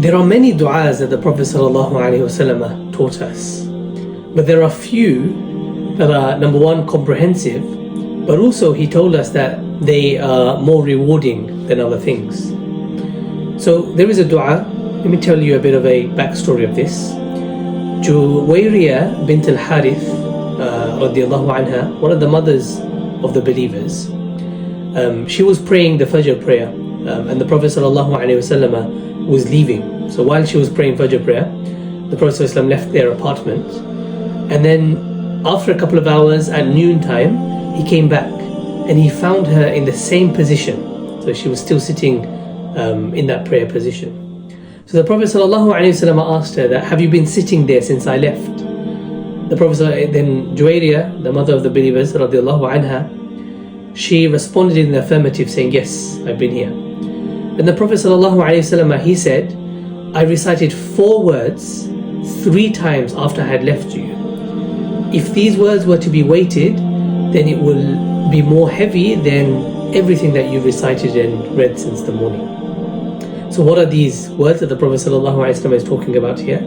There are many du'as that the Prophet ﷺ taught us, but there are few that are, number one, comprehensive, but also he told us that they are more rewarding than other things. So there is a du'a. Let me tell you a bit of a backstory of this. Juwayriya bint al-Harith radiallahu anha, one of the mothers of the believers, she was praying the Fajr prayer, and the Prophet ﷺ was leaving. So while she was praying Fajr prayer, the Prophet ﷺ left their apartment, and then after a couple of hours at noontime, he came back and he found her in the same position. So she was still sitting in that prayer position. So the Prophet ﷺ asked her that, have you been sitting there since I left? The Prophet, then Juwayriya, the mother of the believers, radiallahu anha, she responded in the affirmative, saying, yes, I've been here. Then the Prophet ﷺ, he said, I recited 4 words 3 times after I had left you. If these words were to be weighted, then it will be more heavy than everything that you recited and read since the morning. So what are these words that the Prophet ﷺ is talking about here?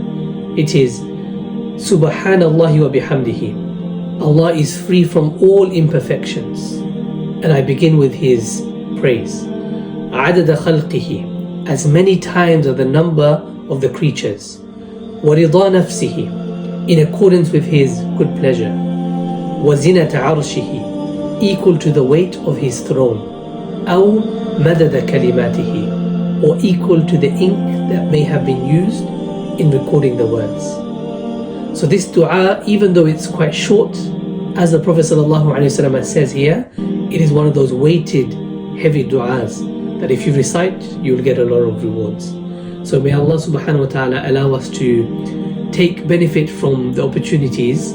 It is Subhanallah wa bihamdihi. Allah is free from all imperfections, and I begin with His praise. Adada khalqihi, as many times as the number of the creatures. Wa rida nafsihi, in accordance with His good pleasure. Wa zinata arshihi, equal to the weight of His throne. Aw madada kalimatihi, or equal to the ink that may have been used in recording the words. So this dua, even though it's quite short, as the Prophet ﷺ says here, it is one of those weighted, heavy du'as that if you recite, you will get a lot of rewards. So may Allah subhanahu wa ta'ala allow us to take benefit from the opportunities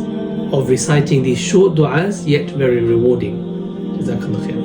of reciting these short du'as, yet very rewarding. Jazakallah khair.